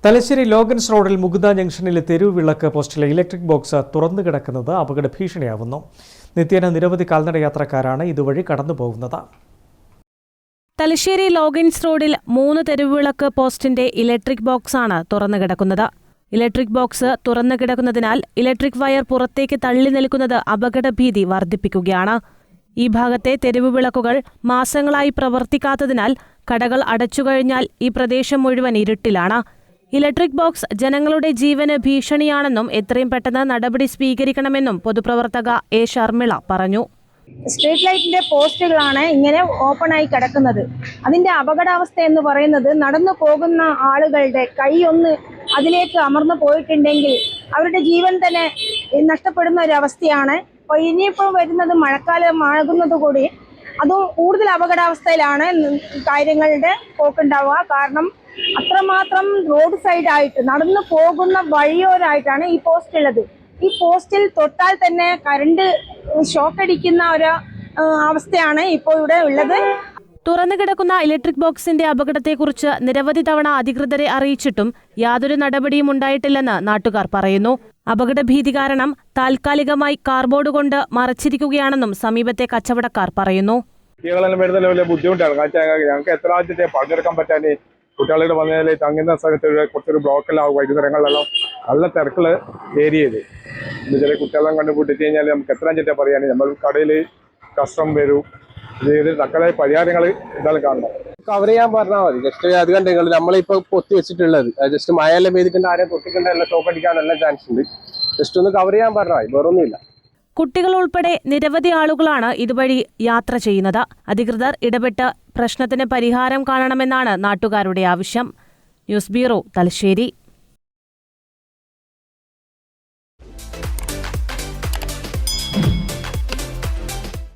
Thalassery Logans റോഡിൽ മുകുന്ദ ജംഗ്ഷനിലെ തെരുവ് വിളക്ക് പോസ്റ്റിലെ ഇലക്ട്രിക് ബോക്സ് തുറന്നു കിടക്കുന്നത് അപകട ഭീഷണിയാവുന്നു. നിത്യേന നിരവധി കാൽനട യാത്രക്കാരാണ് ഇതുവഴി കടന്നുപോകുന്നത്. തലശ്ശേരി ലോഗൻസ് റോഡിൽ 3 തെരുവുവിളക്ക് പോസ്റ്റിന്റെ ഇലക്ട്രിക് ബോക്സാണ് തുറന്നു കിടക്കുന്നത്. ഇലക്ട്രിക് ബോക്സ് തുറന്നു കിടക്കുന്നതിനാൽ ഇലക്ട്രിക് വയർ പുറത്തേക്ക് തള്ളി നിൽക്കുന്നത് അപകടഭീതി വർദ്ധിപ്പിക്കുകയാണ്. ഈ ഭാഗത്തെ തെരുവ് വിളക്കുകൾ മാസങ്ങളായി പ്രവർത്തിക്കാത്തതിനാൽ കടകൾ അടച്ചുകഴിഞ്ഞാൽ ഈ പ്രദേശം മുഴുവൻ ഇരുട്ടിലാണ്. ഇലക്ട്രിക് ബോക്സ് ജനങ്ങളുടെ ജീവന് ഭീഷണിയാണെന്നും എത്രയും പെട്ടെന്ന് നടപടി സ്വീകരിക്കണമെന്നും പൊതുപ്രവർത്തക എ ശർമിള പറഞ്ഞു. സ്ട്രീറ്റ് ലൈറ്റിന്റെ പോസ്റ്റുകളാണ് ഇങ്ങനെ ഓപ്പൺ ആയി കിടക്കുന്നത്. അതിന്റെ അപകടാവസ്ഥ എന്ന് പറയുന്നത് നടന്നു പോകുന്ന ആളുകളുടെ കൈ ഒന്ന് അതിലേക്ക് അമർന്നു പോയിട്ടുണ്ടെങ്കിൽ അവരുടെ ജീവൻ തന്നെ നഷ്ടപ്പെടുന്ന ഒരു അവസ്ഥയാണ്. അപ്പോൾ ഇനിയിപ്പോൾ വരുന്നത് മഴക്കാലമാകുന്നത് കൂടി അതും കൂടുതൽ അപകടാവസ്ഥയിലാണ് കാര്യങ്ങളുടെ പോക്കുണ്ടാവുക. കാരണം അത്രമാത്രം റോഡ് സൈഡായിട്ട് നടന്നു പോകുന്ന വഴിയോരായിട്ടാണ് ഈ പോസ്റ്റ് ഉള്ളത്. ഈ പോസ്റ്റിൽ തൊട്ടാൽ തന്നെ കറണ്ട് ഷോക്കടിക്കുന്ന ഒരു അവസ്ഥയാണ് ഇപ്പോൾ ഇവിടെ ഉള്ളത്. തുറന്നു കിടക്കുന്ന ഇലക്ട്രിക് ബോക്സിന്റെ അപകടത്തെക്കുറിച്ച് നിരവധി തവണ അധികൃതരെ അറിയിച്ചിട്ടും യാതൊരു നടപടിയും ഉണ്ടായിട്ടില്ലെന്ന് നാട്ടുകാർ പറയുന്നു. അപകടഭീതി കാരണം താൽക്കാലികമായി കാർബോർഡ് കൊണ്ട് മറച്ചിരിക്കുകയാണെന്നും സമീപത്തെ കച്ചവടക്കാർ പറയുന്നു. ബുദ്ധിമുട്ടാണ്. ഞങ്ങൾക്ക് എത്ര പറഞ്ഞെടുക്കാൻ പറ്റാൻ കുട്ടികളുടെ വന്നാൽ തങ്ങുന്ന സ്ഥലത്ത് കുറച്ചൊരു ബ്ലോക്കെല്ലാം വൈകുന്നേരങ്ങളിലെല്ലാം നല്ല തിരക്കുള്ള ഏരിയയിൽ ചില കുട്ടികളെല്ലാം കണ്ടുപിടിച്ച് കഴിഞ്ഞാൽ നമുക്ക് എത്ര ചിറ്റ പറയാൻ നമ്മൾ കടയിൽ കസ്റ്റം വരും. ഇത് തക്കതായ പരിഹാരങ്ങൾ എന്തായാലും കാണണം. കവർ ചെയ്യാൻ പറഞ്ഞാൽ മതി. ജസ്റ്റ് അത് കണ്ടെങ്കിൽ നമ്മളിപ്പോൾ പൊത്തി വെച്ചിട്ടുള്ളത് ജസ്റ്റ് മഴയെല്ലാം പെയ്തിട്ടുണ്ട്, ആരെയും പൊട്ടിക്കേണ്ട എല്ലാം ഷോക്ക് അടിക്കാനെല്ലാം ചാൻസ് ഉണ്ട്. ജസ്റ്റ് ഒന്ന് കവർ ചെയ്യാൻ പറഞ്ഞാൽ മതി, വേറൊന്നുമില്ല. കുട്ടികൾ ഉൾപ്പെടെ നിരവധി ആളുകളാണ് ഇതുവഴി യാത്ര ചെയ്യുന്നത്. അധികൃതർ ഇടപെട്ട് പ്രശ്നത്തിന് പരിഹാരം കാണണമെന്നാണ് നാട്ടുകാരുടെ ആവശ്യം. News bureau, Thalassery.